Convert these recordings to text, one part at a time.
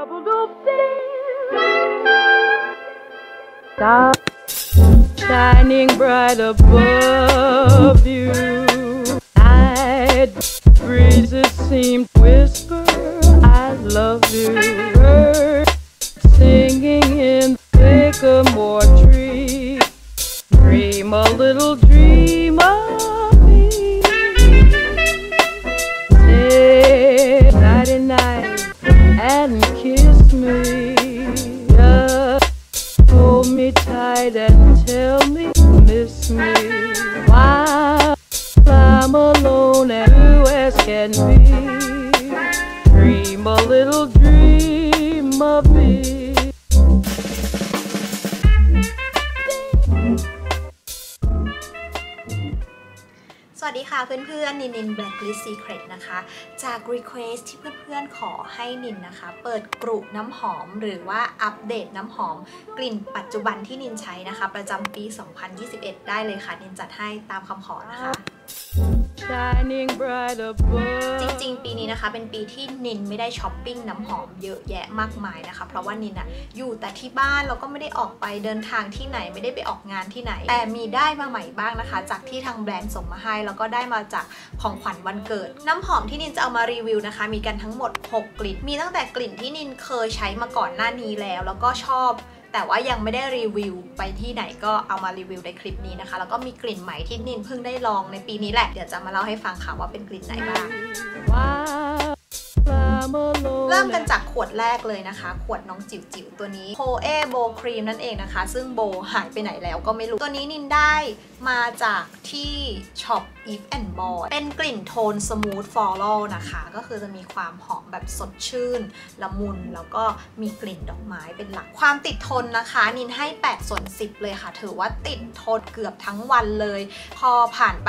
Stars shining bright above you. Night breezes seem to whisper, I love you. Birds singing in sycamore tree. Dream a little dream of me. Say nighty night and kiss me. Hold me tight and tell me miss me. While I'm alone and blue as can be. Dream a little dream of me.สวัสดีค่ะเพื่อนๆninnin blacklist secret นะคะจาก request ที่เพื่อนๆขอให้นินนะคะเปิดกลุ่มน้ำหอมหรือว่าอัปเดตน้ำหอมกลิ่นปัจจุบันที่นินใช้นะคะประจำปี 2021 ได้เลยค่ะนินจัดให้ตามคำขอนะคะจริงๆปีนี้นะคะเป็นปีที่นินไม่ได้ช้อปปิ้งน้ำหอมเยอะแยะมากมายนะคะเพราะว่านินอยู่แต่ที่บ้านแล้วก็ไม่ได้ออกไปเดินทางที่ไหนไม่ได้ไปออกงานที่ไหนแต่มีได้มาใหม่บ้างนะคะจากที่ทางแบรนด์ส่งมาให้แล้วก็ได้มาจากของขวัญวันเกิดน้ำหอมที่นินจะเอามารีวิวนะคะมีกันทั้งหมด6กลิ่นมีตั้งแต่กลิ่นที่นินเคยใช้มาก่อนหน้านี้แล้วก็ชอบแต่ว่ายังไม่ได้รีวิวไปที่ไหนก็เอามารีวิวในคลิปนี้นะคะแล้วก็มีกลิ่นใหม่ที่นินเพิ่งได้ลองในปีนี้แหละเดี๋ยวจะมาเล่าให้ฟังค่ะว่าเป็นกลิ่นไหนบ้างเริ่มกันจากขวดแรกเลยนะคะขวดน้องจิ๋วๆตัวนี้โพเอโบครีมนั่นเองนะคะซึ่งโบหายไปไหนแล้วก็ไม่รู้ตัวนี้นินได้มาจากที่ช็อป If and Boy เป็นกลิ่นโทน Smooth Floral นะคะก็คือจะมีความหอมแบบสดชื่นละมุนแล้วก็มีกลิ่นดอกไม้เป็นหลักความติดทนนะคะนินให้8/10เลยค่ะถือว่าติดทนเกือบทั้งวันเลยพอผ่านไป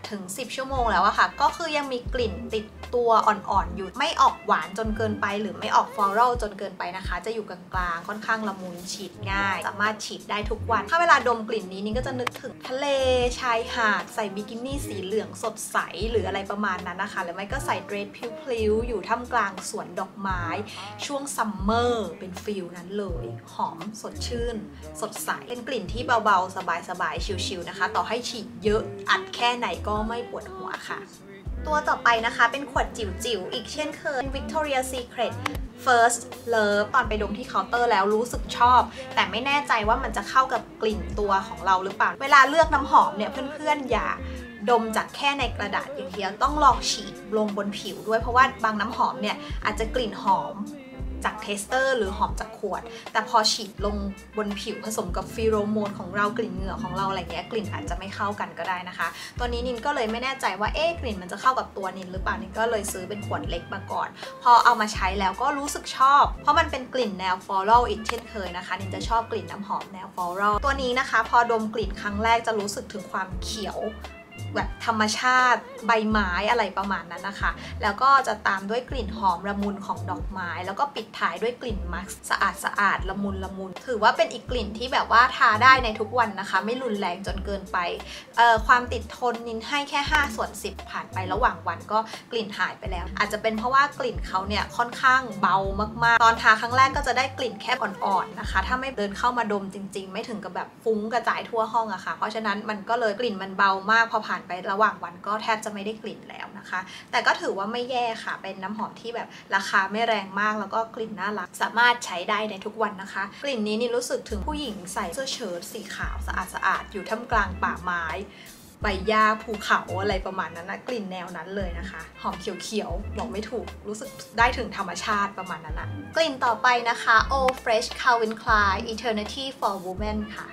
8-10 ชั่วโมงแล้วอะค่ะก็คือยังมีกลิ่นติดตัวอ่อนๆอยู่ไม่ออกหวานจนเกินไปหรือไม่ออก Floral จนเกินไปนะคะจะอยู่กลางๆค่อนข้างละมุนฉีดง่ายสามารถฉีดได้ทุกวันถ้าเวลาดมกลิ่นนี้นินก็จะนึกถึงทะเลชายหาดใส่บิกินี่สีเหลืองสดใสหรืออะไรประมาณนั้นนะคะหรือไม่ก็ใส่เดรสพลิ้วๆอยู่ท่ามกลางสวนดอกไม้ช่วงซัมเมอร์เป็นฟิลนั้นเลยหอมสดชื่นสดใสเป็นกลิ่นที่เบาๆสบายๆชิลๆนะคะต่อให้ฉีดเยอะอัดแค่ไหนก็ไม่ปวดหัวค่ะตัวต่อไปนะคะเป็นขวดจิ๋วๆอีกเช่นเคย Victoria Secret First Love ตอนไปดมที่เคาน์เตอร์แล้วรู้สึกชอบแต่ไม่แน่ใจว่ามันจะเข้ากับกลิ่นตัวของเราหรือเปล่าเวลาเลือกน้ำหอมเนี่ยเพื่อนๆอย่าดมจากแค่ในกระดาษอย่างเดียวต้องลองฉีดลงบนผิวด้วยเพราะว่าบางน้ำหอมเนี่ยอาจจะกลิ่นหอมจากเทสเตอร์หรือหอมจากขวดแต่พอฉีดลงบนผิวผสมกับฟีโรโมนของเรากลิ่นเหงื่อของเราอะไรเงี้ยกลิ่นอาจจะไม่เข้ากันก็ได้นะคะตัวนี้นินก็เลยไม่แน่ใจว่ากลิ่นมันจะเข้ากับตัวนินหรือเปล่านินก็เลยซื้อเป็นขวดเล็กมาก่อนพอเอามาใช้แล้วก็รู้สึกชอบเพราะมันเป็นกลิ่นแนวฟลอรัลอีกเช่นเคยนะคะนินจะชอบกลิ่นน้ำหอมแนวฟลอรัลตัวนี้นะคะพอดมกลิ่นครั้งแรกจะรู้สึกถึงความเขียวแบบธรรมชาติใบไม้อะไรประมาณนั้นนะคะแล้วก็จะตามด้วยกลิ่นหอมละมุนของดอกไม้แล้วก็ปิดท้ายด้วยกลิ่นมาสก์สะอาดละมุนถือว่าเป็นอีกกลิ่นที่แบบว่าทาได้ในทุกวันนะคะไม่รุนแรงจนเกินไปความติดทนนินให้แค่5/10ผ่านไประหว่างวันก็กลิ่นหายไปแล้วอาจจะเป็นเพราะว่ากลิ่นเขาเนี่ยค่อนข้างเบามากๆตอนทาครั้งแรกก็จะได้กลิ่นแค่อ่อนๆนะคะถ้าไม่เดินเข้ามาดมจริงๆไม่ถึงกับแบบฟุ้งกระจายทั่วห้องอะค่ะเพราะฉะนั้นมันก็เลยกลิ่นมันเบามากพอผ่านไประหว่างวันก็แทบจะไม่ได้กลิ่นแล้วนะคะแต่ก็ถือว่าไม่แย่ค่ะเป็นน้ำหอมที่แบบราคาไม่แรงมากแล้วก็กลิ่นน่ารักสามารถใช้ได้ในทุกวันนะคะกลิ่นนี้นี่รู้สึกถึงผู้หญิงใส่เสื้อเชิ้ตสีขาวสะอาดอยู่ท่ามกลางป่าไม้ใบหญ้าภูเขาอะไรประมาณนั้นนะกลิ่นแนวนั้นเลยนะคะหอมเขียวๆบอกไม่ถูกรู้สึกได้ถึงธรรมชาติประมาณนั้นนะกลิ่นต่อไปนะคะ Old Fresh Calvin Klein Eternity for Women ค่ะ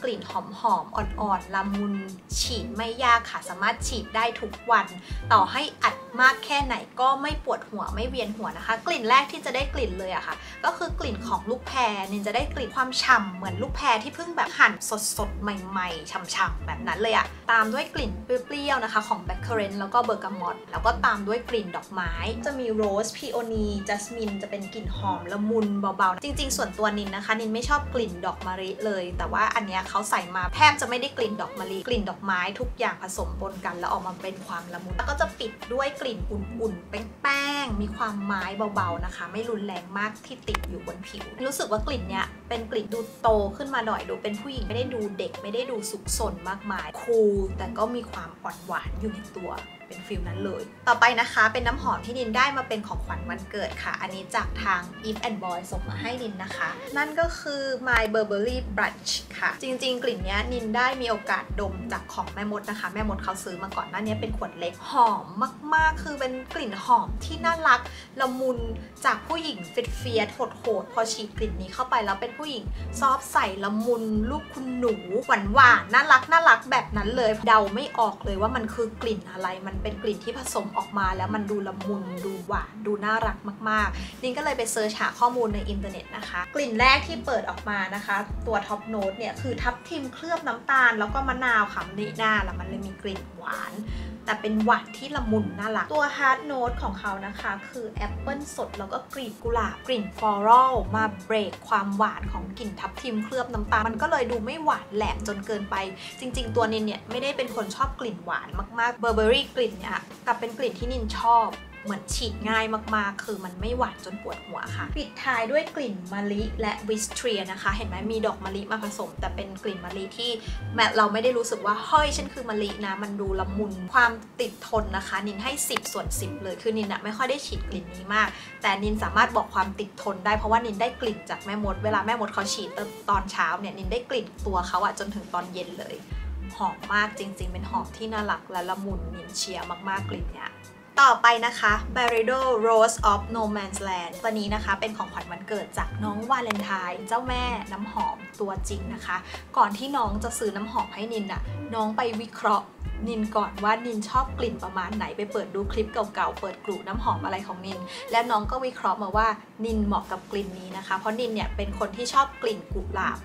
กลิ่นหอมอ่อนๆละมุนฉีดไม่ยากค่ะสามารถฉีดได้ทุกวันต่อให้อัดมากแค่ไหนก็ไม่ปวดหัวไม่เวียนหัวนะคะกลิ่นแรกที่จะได้กลิ่นเลยอะค่ะก็คือกลิ่นของลูกแพรนินจะได้กลิ่นความฉ่ำเหมือนลูกแพรที่เพิ่งแบบหั่นสดๆใหม่ๆฉ่ำๆแบบนั้นเลยอะตามด้วยกลิ่นเปรี้ยวๆนะคะของแบล็คเคอเรนต์แล้วก็เบอร์กามอตแล้วก็ตามด้วยกลิ่นดอกไม้จะมีโรสพีโอนีจัสมินจะเป็นกลิ่นหอมละมุนเบาๆจริงๆส่วนตัวนินนะคะนินไม่ชอบกลิ่นดอกมะลิเลยแต่ว่าอันนี้ เขาใส่มาแทบจะไม่ได้กลิ่นดอกมะลิกลิ่นดอกไม้ทุกอย่างผสมปนกันแล้วออกมาเป็นความละมุนแล้วก็จะปิดด้วยกลิ่นอุ่นๆแป้งๆมีความไม้เบาๆนะคะไม่รุนแรงมากที่ติดอยู่บนผิวรู้สึกว่ากลิ่นเนี้ยเป็นกลิ่นดูโตขึ้นมาหน่อยดูเป็นผู้หญิงไม่ได้ดูเด็กไม่ได้ดูสุกสนมากมายคูลแต่ก็มีความอ่อนหวานอยู่ในตัวเป็นฟิลนั้นเลยต่อไปนะคะเป็นน้ำหอมที่นินได้มาเป็นของขวัญวันเกิดค่ะอันนี้จากทาง If and Boy ส่งมาให้นินนะคะนั่นก็คือ My Burberry Brunch ค่ะจริงๆกลิ่นนี้นินได้มีโอกาสดมจากของแม่มดนะคะแม่มดเขาซื้อมาก่อนหน้านี้เป็นขวดเล็กหอมมากๆคือเป็นกลิ่นหอมที่น่ารักละมุนจากผู้หญิงเฟียสโหดๆพอฉีดกลิ่นนี้เข้าไปแล้วเป็นผู้หญิงซอฟใสละมุนลูกคุณหนูหวานน่ารักแบบนั้นเลยเดาไม่ออกเลยว่ามันคือกลิ่นอะไรมันเป็นกลิ่นที่ผสมออกมาแล้วมันดูละมุนดูหวานดูน่ารักมากๆนินก็เลยไปเซิร์ชหาข้อมูลในอินเทอร์เน็ตนะคะกลิ่นแรกที่เปิดออกมานะคะตัวท็อปโน้ตเนี่ยคือทับทิมเคลือบน้ำตาลแล้วก็มะนาวค่ะนี่หน้าแล้วมันเลยมีกลิ่นหวานแต่เป็นหวานที่ละมุนน่ารักตัวฮาร์ดโน้ตของเขานะคะคือแอปเปิลสดแล้วก็กลีบกุหลาบกลิ่นฟลอรัลมาเบรกความหวานของกลิ่นทับทิมเคลือบน้ำตาลมันก็เลยดูไม่หวานแหลมจนเกินไปจริงๆตัวนินเนี่ยไม่ได้เป็นคนชอบกลิ่นหวานมากๆเบอร์เบอรี่กลิ่นเนี่ยแต่เป็นกลิ่นที่นินชอบเหมือนฉีดง่ายมากๆคือมันไม่หวานจนปวดหัวค่ะปิดท้ายด้วยกลิ่นมะลิและวิสเทรียนะคะเห็นไหมมีดอกมะลิมาผสมแต่เป็นกลิ่นมะลิที่เราไม่ได้รู้สึกว่าเฮ้ยฉันคือมะลินะมันดูละมุนความติดทนนะคะนินให้10 ส่วน 10เลยคือนินไม่ค่อยได้ฉีดกลิ่นนี้มากแต่นินสามารถบอกความติดทนได้เพราะว่านินได้กลิ่นจากแม่มดเวลาแม่มดเขาฉีดตอนเช้าเนี่ยนินได้กลิ่นตัวเขาจนถึงตอนเย็นเลยหอมมากจริงๆเป็นหอมที่น่ารักและละมุนนินเชียร์มากๆกลิ่นเนี้ยต่อไปนะคะ Vdo Rose of No Man's Land ตัวนี้นะคะเป็นของขวัญวันเกิดจากน้องวาเลนไทน์เจ้าแม่น้ำหอมตัวจริงนะคะก่อนที่น้องจะซื้อน้ำหอมให้นินน้องไปวิเคราะห์นินก่อนว่านินชอบกลิ่นประมาณไหนไปเปิดดูคลิปเก่าๆเปิดกลุ่มน้ำหอมอะไรของนินและน้องก็วิเคราะห์มาว่านินเหมาะกับกลิ่นนี้นะคะเพราะนินเนี่ยเป็นคนที่ชอบกลิ่นกุหลาบ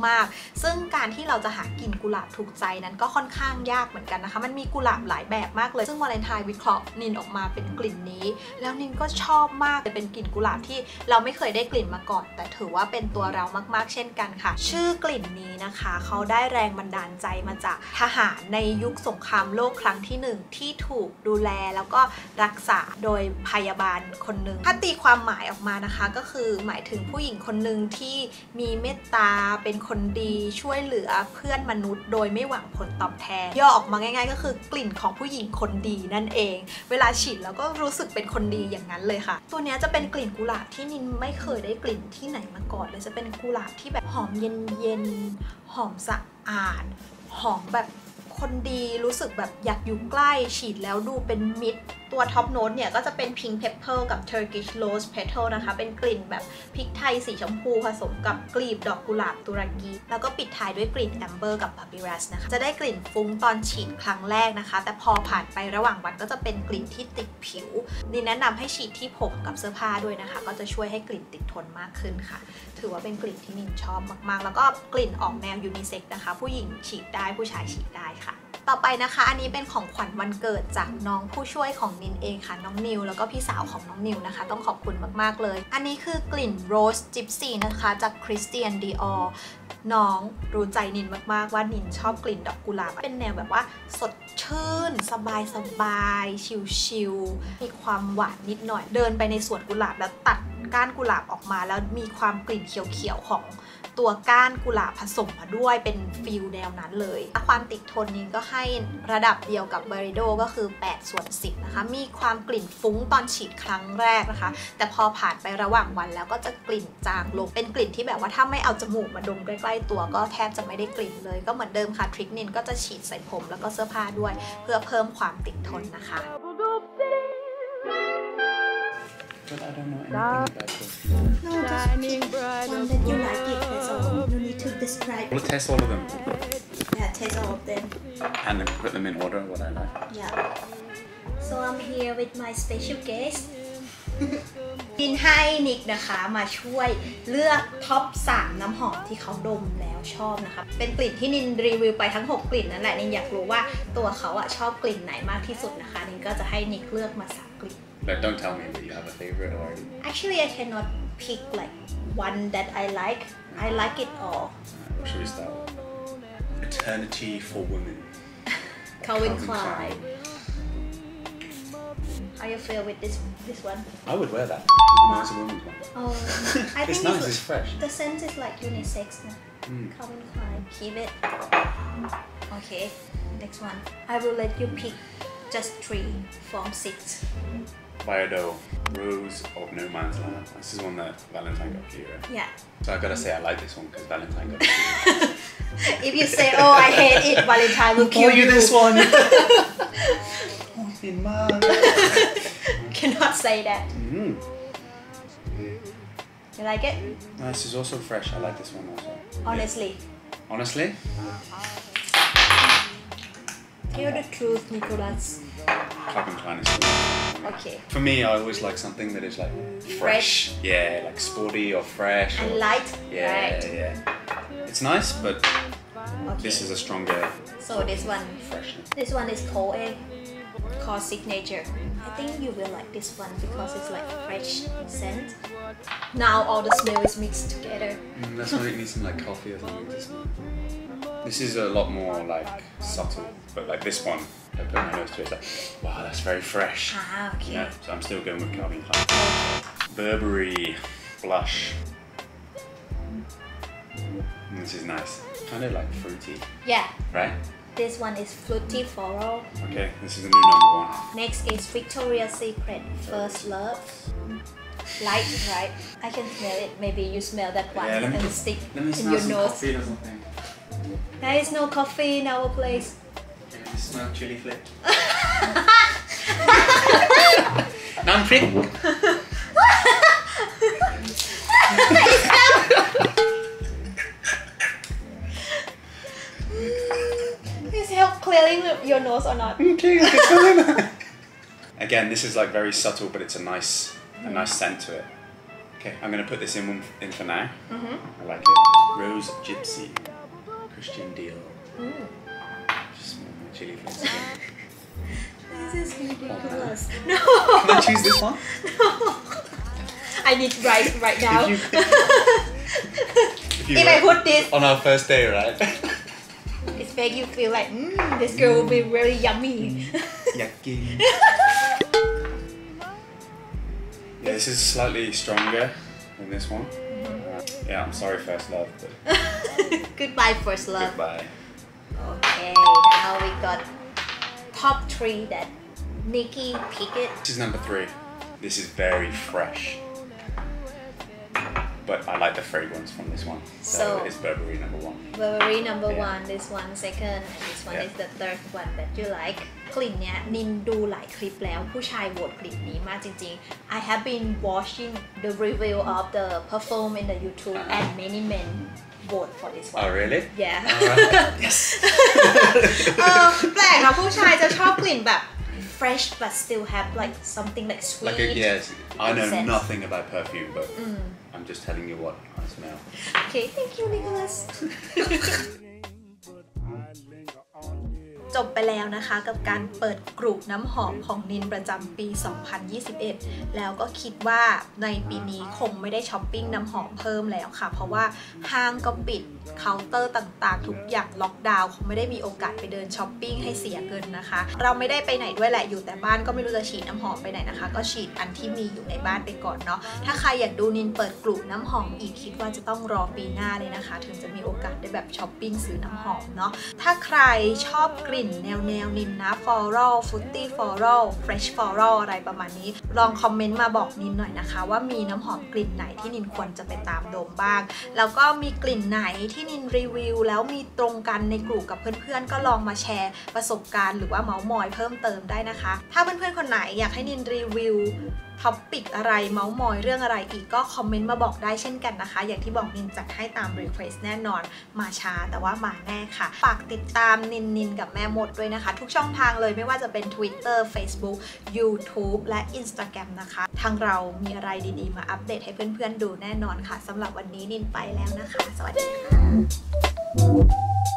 มากๆซึ่งการที่เราจะหากลิ่นกุหลาบถูกใจนั้นก็ค่อนข้างยากเหมือนกันนะคะมันมีกุหลาบหลายแบบมากเลยซึ่งวาเลนไทน์วิเคราะห์นินออกมาเป็นกลิ่นนี้แล้วนินก็ชอบมากเป็นกลิ่นกุหลาบที่เราไม่เคยได้กลิ่นมาก่อนแต่ถือว่าเป็นตัวเรามากๆเช่นกันค่ะชื่อกลิ่นนี้นะคะเขาได้แรงบันดาลใจมาจากทหารในยุคสงครามโลกครั้งที่1ที่ถูกดูแลแล้วก็รักษาโดยพยาบาลคนหนึ่งถ้าตีความหมายออกมานะคะก็คือหมายถึงผู้หญิงคนหนึ่งที่มีเมตตาเป็นคนดีช่วยเหลือเพื่อนมนุษย์โดยไม่หวังผลตอบแทนย่อออกมาง่ายๆก็คือกลิ่นของผู้หญิงคนดีนั่นเองเวลาฉีดแล้วก็รู้สึกเป็นคนดีอย่างนั้นเลยค่ะตัวนี้จะเป็นกลิ่นกุหลาบที่นินไม่เคยได้กลิ่นที่ไหนมาก่อนเลยจะเป็นกุหลาบที่แบบหอมเย็นๆหอมสะอาดหอมแบบคนดีรู้สึกแบบอยากอยู่ใกล้ฉีดแล้วดูเป็นมิตรตัวท็อปโน้ตเนี่ยก็จะเป็น Pink Pepper กับ Turkish Rose Petal นะคะเป็นกลิ่นแบบพริกไทยสีชมพูผสมกับกลีบดอกกุหลาบตุรกีแล้วก็ปิดท้ายด้วยกลิ่น Amber กับ Papyrus นะคะจะได้กลิ่นฟุ้งตอนฉีดครั้งแรกนะคะแต่พอผ่านไประหว่างวันก็จะเป็นกลิ่นที่ติดผิวนี่แนะนำให้ฉีดที่ผมกับเสื้อผ้าด้วยนะคะก็จะช่วยให้กลิ่นติดทนมากขึ้นค่ะถือว่าเป็นกลิ่นที่นินชอบมากๆแล้วก็กลิ่นออกแนวยูนิเซ็กซ์นะคะผู้หญิงฉีดได้ผู้ชายฉีดได้ค่ะต่อไปนะคะอันนี้เป็นของขวัญวันเกิดจากน้องผู้ช่วยของนินเองค่ะน้องนิวแล้วก็พี่สาวของน้องนิวนะคะต้องขอบคุณมากๆเลยอันนี้คือกลิ่น Rose Gypsy นะคะจาก Christian Dior น้องรู้ใจนินมากๆว่านินชอบกลิ่นดอกกุหลาบเป็นแนวแบบว่าสดชื่นสบายชิลๆมีความหวานนิดหน่อยเดินไปในสวนกุหลาบแล้วตัดก้านกุหลาบออกมาแล้วมีความกลิ่นเขียวๆของตัวก้านกุหลาบผสมมาด้วยเป็นฟิลแนวนั้นเลยความติดทนนี้ก็ให้ระดับเดียวกับ Vdo ก็คือ8 ส่วน 10นะคะมีความกลิ่นฟุ้งตอนฉีดครั้งแรกนะคะแต่พอผ่านไประหว่างวันแล้วก็จะกลิ่นจางลงเป็นกลิ่นที่แบบว่าถ้าไม่เอาจมูกมาดมใกล้ๆตัวก็แทบจะไม่ได้กลิ่นเลยก็เหมือนเดิมค่ะทริคนินก็จะฉีดใส่ผมแล้วก็เสื้อผ้าด้วยเพื่อเพิ่มความติดทนนะคะBut I don't know anything about perfume. No, just pick one that you like it. That's all. No need to describe. Will it taste all of them? Yeah, taste all of them. And then put them in order what I like. Yeah. So I'm here with my special guest. นินให้นิกนะคะมาช่วยเลือกท็อป3น้ำหอมที่เขาดมแล้วชอบนะคะเป็นกลิ่นที่นินรีวิวไปทั้ง6กลิ่นนั่นแหละนินอยากรู้ว่าตัวเขาชอบกลิ่นไหนมากที่สุดนะคะนินก็จะให้นิกเลือกมา3กลิ่น But don't tell me that you have a favorite or... Actually I cannot pick like one that I like it all Should we start? Eternity for Women. Calvin Klein. How you feel with this one? I would wear that. Even though it's a woman's one. Oh, I think It's nice. It's fresh. the scent is like unisex. Calvin Klein. Keep it. Okay. Next one. I will let you pick just 3 from 6. Vdo Rose of No Man's Land. This is one that Valentine got for you, right? Yeah. So I gotta say I like this one because Valentine got it for you. If you say, oh, I hate it, Valentine will kill you. This one. In man. Cannot say that. You like it? No, this is also fresh. I like this one also. Honestly. Honestly? Tell the truth, Nicholas. Calvin Klein is good. Okay. For me, I always like something that is like fresh. Yeah, like sporty or fresh. And or, light. yeah, Right. yeah. It's nice, but Okay. this is a stronger So this one. freshness. This one is cold egg. Called Signature. I think you will like this one because it's like fresh scent. Now all the smell is mixed together. That's why it needs some like coffee or something to smell. This is a lot more like subtle, but like this one, I put my nose to it, it's like, wow, that's very fresh. Ah, okay. Yeah, so I'm still going with Calvin Klein. Burberry blush. This is nice. Kind of like fruity, Yeah. right? This one is fruity floral. Okay, this is the new #1. Next is Victoria's Secret First Love. Light, right? I can smell it. Maybe you smell that one Yeah, and stick Let me in smell your some nose. coffee or something. There is no coffee in our place. Can you smell chili flake? Non-prick. Is help clearing your nose or not? Again, this is like very subtle, but it's a nice scent to it. Okay, I'm gonna put this in for now. I like it. Rose Gypsy, Christian Dior. Just smell my chili flakes again. This is ridiculous. No. Can I choose this one? No. I need rice right now. If I put this, on our first day, right? it makes you feel like, this girl will be really yummy. Yucky. Yeah, this is slightly stronger than this one. Yeah, I'm sorry, First Love, but Goodbye, First Love. goodbye. Okay, now we got top 3 that Nikki picked it. This is number 3. This is very fresh. But I like the fragrance from this one. So it's Burberry #1. Burberry number Yeah. 1, this one second, and this one Yeah. is the third one that you like. กลิ่นเนี้ยนินดูหลายคลิปแล้วผู้ชายโหวตกลิ่นนี้มากจริงๆ I have been watching the review of the perfume in the YouTube and many men vote for this one. Oh, really? Yeah. Alright. Yes. แปลกนะผู้ชายจะชอบกลิ่นแบบ fresh but still have like something like sweet. Like yes, I know Sense. nothing about perfume, but I'm just telling you what I smell. Okay, thank you, Nicholas. จบไปแล้วนะคะกับการเปิดกลุ่มน้ำหอมของนินประจำปี 2021 แล้วก็คิดว่าในปีนี้คงไม่ได้ช้อปปิ้งน้ำหอมเพิ่มแล้วค่ะเพราะว่าห้างก็ปิดเคาน์เตอร์ต่างๆทุกอย่างล็อกดาวน์คงไม่ได้มีโอกาสไปเดินช้อปปิ้งให้เสียเงินนะคะเราไม่ได้ไปไหนด้วยแหละอยู่แต่บ้านก็ไม่รู้จะฉีดน้ำหอมไปไหนนะคะก็ฉีดอันที่มีอยู่ในบ้านไปก่อนเนาะถ้าใครอยากดูนินเปิดกลุ่มน้ำหอมอีกคิดว่าจะต้องรอปีหน้าเลยนะคะถึงจะมีโอกาสได้แบบช้อปปิ้งซื้อน้ำหอมเนาะถ้าใครชอบกลิ่นแนวนินนะ floral fruity floral fresh floral อะไรประมาณนี้ลองคอมเมนต์มาบอกนินหน่อยนะคะว่ามีน้ำหอมกลิ่นไหนที่นินควรจะไปตามดมบ้างแล้วก็มีกลิ่นไหนที่นินรีวิวแล้วมีตรงกันในกลุ่มกับเพื่อนๆก็ลองมาแชร์ประสบการณ์หรือว่าเมาส์มอยเพิ่มเติมได้นะคะถ้าเพื่อนๆคนไหนอยากให้นินรีวิวท็อปปิกอะไรเมาส์มอยเรื่องอะไรอีกก็คอมเมนต์มาบอกได้เช่นกันนะคะอย่างที่บอกนินจัดให้ตามรีเควสแน่นอนมาช้าแต่ว่ามาแน่ค่ะฝากติดตามนินกับแม่มดด้วยนะคะทุกช่องทางเลยไม่ว่าจะเป็น Twitter Facebook YouTube และ Instagram นะคะทางเรามีอะไรดีๆมาอัปเดตให้เพื่อนๆดูแน่นอนค่ะสำหรับวันนี้นินไปแล้วนะคะสวัสดีค่ะ